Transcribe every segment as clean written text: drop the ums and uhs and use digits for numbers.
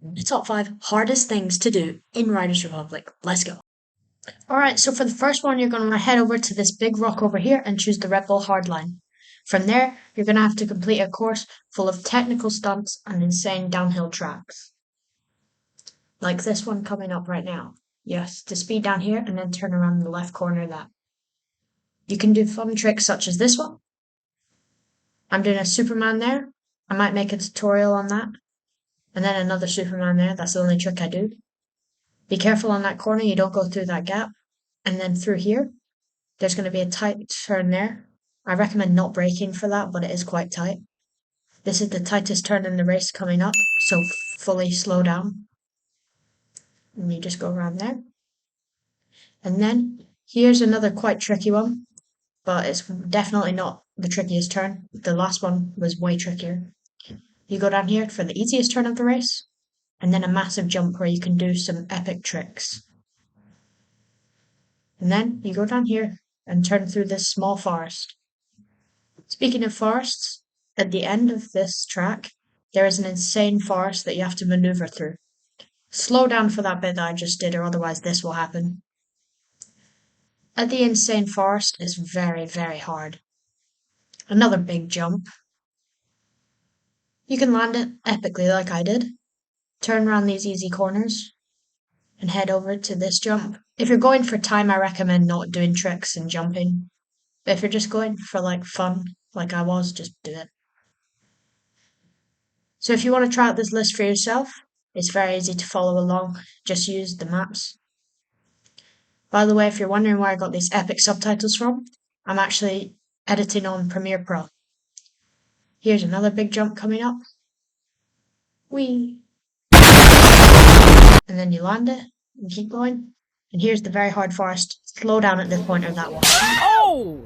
the top 5 hardest things to do in Riders Republic. Let's go. Alright, so for the first one, you're going to head over to this big rock over here and choose the Red Bull Hardline. From there, you're going to have to complete a course full of technical stunts and insane downhill tracks. Like this one coming up right now. Yes, to speed down here and then turn around in the left corner of that. You can do fun tricks such as this one. I'm doing a Superman there. I might make a tutorial on that. And then another Superman there. That's the only trick I do. Be careful on that corner, you don't go through that gap. And then through here, there's going to be a tight turn there. I recommend not braking for that, but it is quite tight. This is the tightest turn in the race coming up, so fully slow down. And you just go around there. And then here's another quite tricky one, but it's definitely not the trickiest turn. The last one was way trickier. You go down here for the easiest turn of the race, and then a massive jump where you can do some epic tricks. And then you go down here and turn through this small forest. Speaking of forests, at the end of this track, there is an insane forest that you have to maneuver through. Slow down for that bit that I just did, or otherwise this will happen. At the insane forest is very, very hard. Another big jump. You can land it epically like I did. Turn around these easy corners and head over to this jump. If you're going for time, I recommend not doing tricks and jumping. But if you're just going for like fun, like I was, just do it. So if you want to try out this list for yourself, it's very easy to follow along. Just use the maps. By the way, if you're wondering where I got these epic subtitles from, I'm actually editing on Premiere Pro. Here's another big jump coming up. Whee! And then you land it and keep going. And here's the very hard forest. Slow down at this point or that one. Oh!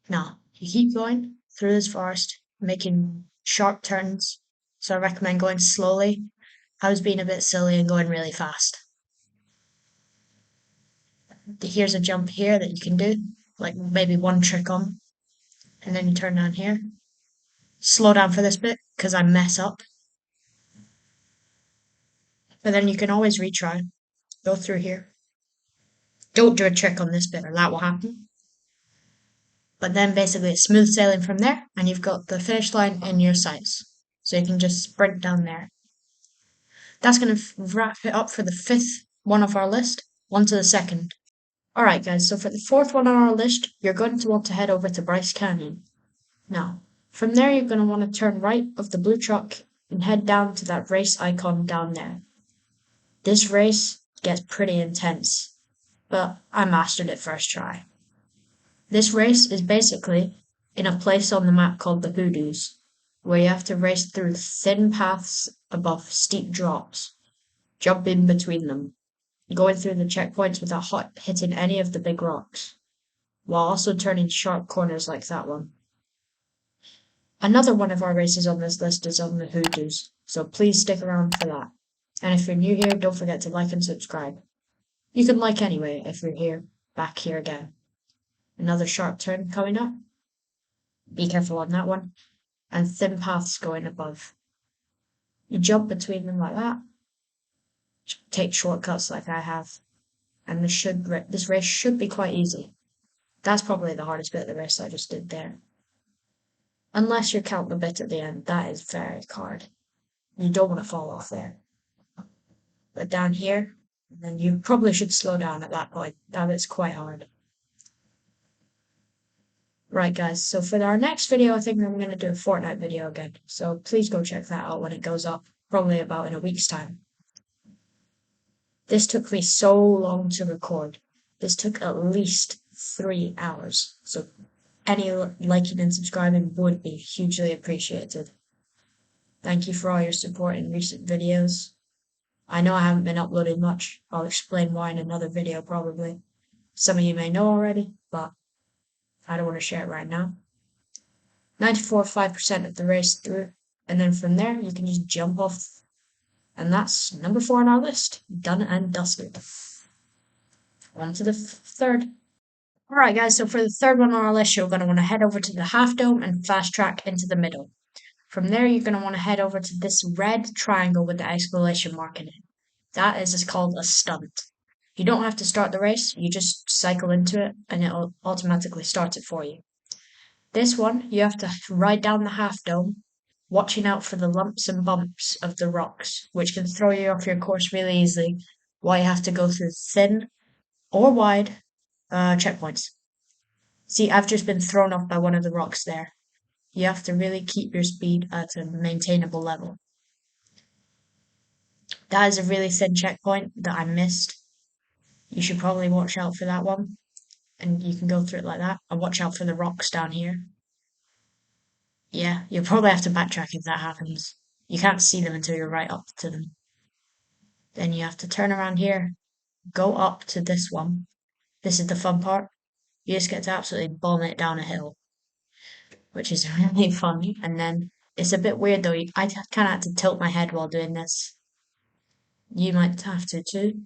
Now, you keep going through this forest, making sharp turns. So I recommend going slowly. I was being a bit silly and going really fast. Here's a jump here that you can do, like maybe one trick on. And then you turn down here. Slow down for this bit, because I mess up. But then you can always retry. Go through here. Don't do a trick on this bit or that will happen. But then basically it's smooth sailing from there, and you've got the finish line in your sights. So you can just sprint down there. That's going to wrap it up for the 5th one of our list. On to the 2nd. Alright guys, so for the 4th one on our list, you're going to want to head over to Bryce Canyon. Now, from there you're going to want to turn right of the blue truck and head down to that race icon down there. This race gets pretty intense, but I mastered it first try. This race is basically in a place on the map called the Hoodoos, where you have to race through thin paths above steep drops, jump in between them, going through the checkpoints without hitting any of the big rocks, while also turning sharp corners like that one. Another one of our races on this list is on the Hoodoos, so please stick around for that. And if you're new here, don't forget to like and subscribe. You can like anyway if you're back here again. Another sharp turn coming up. Be careful on that one. And thin paths going above. You jump between them like that. Take shortcuts like I have. And this race should be quite easy. That's probably the hardest bit of the race I just did there. Unless you're counting the bit at the end, that is very hard. You don't want to fall off there. But down here, then you probably should slow down at that point. That is quite hard. Right guys, so for our next video, I think I'm going to do a Fortnite video again. So please go check that out when it goes up, probably about in a week's time. This took me so long to record. This took at least 3 hours. So any liking and subscribing would be hugely appreciated. Thank you for all your support in recent videos. I know I haven't been uploading much. I'll explain why in another video probably. Some of you may know already, but I don't want to share it right now. 94.5% of the race through, and then from there you can just jump off. And that's number 4 on our list. Done and dusted. On to the 3rd. Alright guys, so for the 3rd one on our list, you're going to want to head over to the Half Dome and fast track into the middle. From there, you're going to want to head over to this red triangle with the exclamation mark in it. That is called a stunt. You don't have to start the race, you just cycle into it and it automatically starts it for you. This one, you have to ride down the half dome, watching out for the lumps and bumps of the rocks, which can throw you off your course really easily, while you have to go through thin or wide checkpoints. See, I've just been thrown off by one of the rocks there. You have to really keep your speed at a maintainable level. That is a really thin checkpoint that I missed. You should probably watch out for that one. And you can go through it like that. And watch out for the rocks down here. Yeah, you'll probably have to backtrack if that happens. You can't see them until you're right up to them. Then you have to turn around here, go up to this one. This is the fun part. You just get to absolutely bomb it down a hill, which is really fun. And then it's a bit weird though. I kind of had to tilt my head while doing this. You might have to too.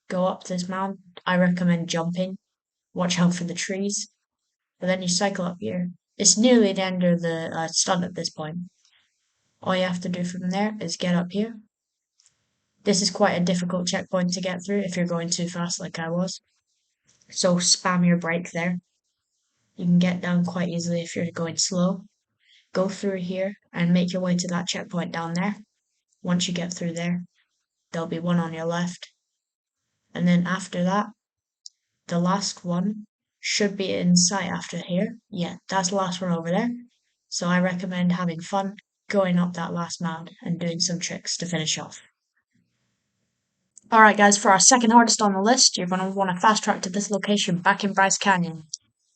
Go up this mountain. I recommend jumping. Watch out for the trees. But then you cycle up here. It's nearly the end of the stunt at this point. All you have to do from there is get up here. This is quite a difficult checkpoint to get through if you're going too fast like I was. So spam your brake there. You can get down quite easily if you're going slow. Go through here and make your way to that checkpoint down there. Once you get through there, there'll be one on your left. And then after that, the last one should be in sight after here. Yeah, that's the last one over there. So I recommend having fun going up that last mound and doing some tricks to finish off. Alright guys, for our second hardest on the list, you're going to want to fast track to this location back in Bryce Canyon.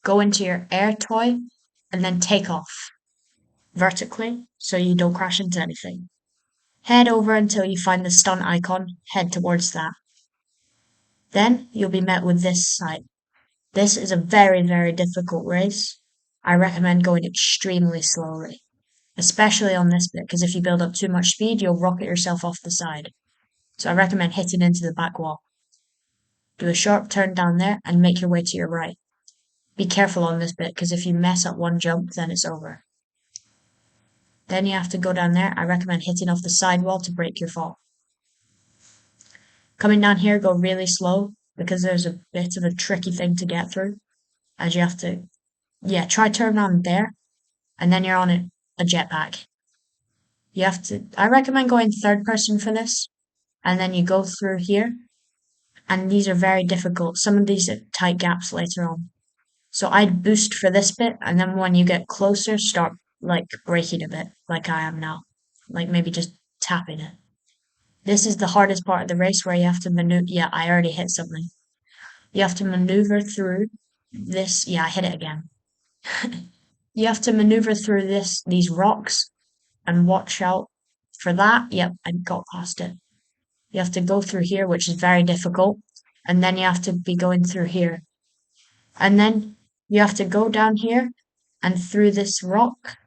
Go into your air toy and then take off vertically so you don't crash into anything. Head over until you find the stunt icon, head towards that. Then you'll be met with this sight. This is a very, very difficult race. I recommend going extremely slowly, especially on this bit, because if you build up too much speed, you'll rocket yourself off the side. So I recommend hitting into the back wall. Do a sharp turn down there and make your way to your right. Be careful on this bit, because if you mess up one jump, then it's over. Then you have to go down there. I recommend hitting off the sidewall to break your fall. Coming down here, go really slow, because there's a bit of a tricky thing to get through. As you have to, try turn around there, and then you're on a jetpack. You have to, I recommend going third person for this, and then you go through here, and these are very difficult. Some of these are tight gaps later on. So I'd boost for this bit, and then when you get closer, start like braking a bit, like I am now. Like maybe just tapping it. This is the hardest part of the race where you have to maneuver. Yeah, I already hit something. You have to maneuver through this. Yeah, I hit it again. You have to maneuver through these rocks and watch out for that. Yep, I got past it. You have to go through here, which is very difficult. And then you have to be going through here. And then you have to go down here and through this rock.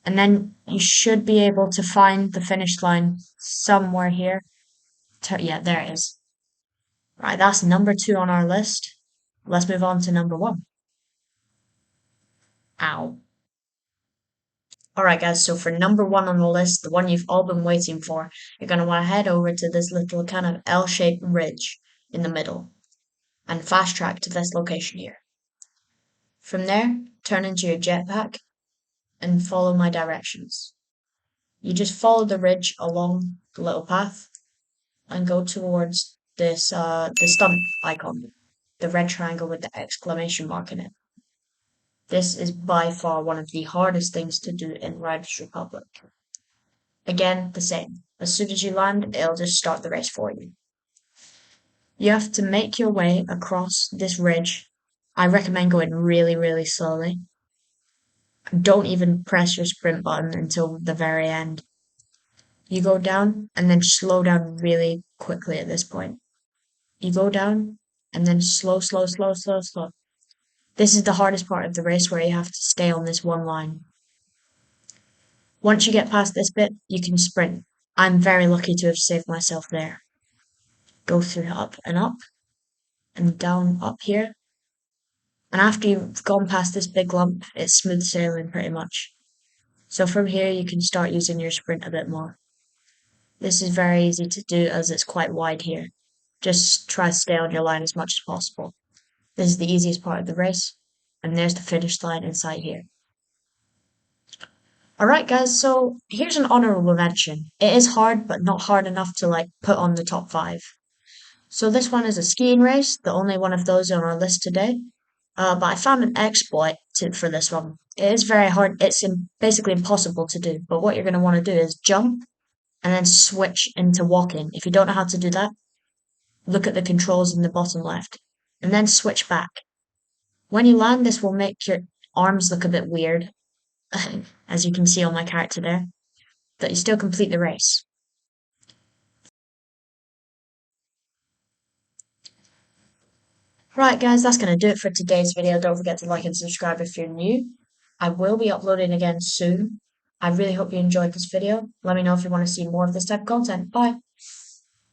And then you should be able to find the finish line somewhere here. Yeah, there it is. Right, that's number 2 on our list. Let's move on to number 1. Ow. Alright guys, so for number 1 on the list, the one you've all been waiting for, you're going to want to head over to this little kind of L-shaped ridge in the middle and fast track to this location here. From there, turn into your jetpack and follow my directions. You just follow the ridge along the little path and go towards this the stunt icon, the red triangle with the exclamation mark in it. This is by far one of the hardest things to do in Riders Republic. Again, the same. As soon as you land, it'll just start the race for you. You have to make your way across this ridge. I recommend going really, really slowly. Don't even press your sprint button until the very end. You go down and then slow down really quickly at this point. You go down and then slow, slow, slow, slow, slow. This is the hardest part of the race where you have to stay on this one line. Once you get past this bit, you can sprint. I'm very lucky to have saved myself there. Go through up and down up here. And after you've gone past this big lump, it's smooth sailing pretty much. So from here, you can start using your sprint a bit more. This is very easy to do as it's quite wide here. Just try to stay on your line as much as possible. This is the easiest part of the race, and there's the finish line inside here. Alright guys, so here's an honorable mention. It is hard, but not hard enough to like put on the top 5. So this one is a skiing race, the only one of those on our list today. But I found an exploit for this one. It is very hard, it's basically impossible to do, but what you're going to want to do is jump and then switch into walking. If you don't know how to do that, look at the controls in the bottom left, and then switch back. When you land, this will make your arms look a bit weird, as you can see on my character there, but you still complete the race. Right guys, that's going to do it for today's video. Don't forget to like and subscribe if you're new. I will be uploading again soon. I really hope you enjoyed this video. Let me know if you want to see more of this type of content. Bye!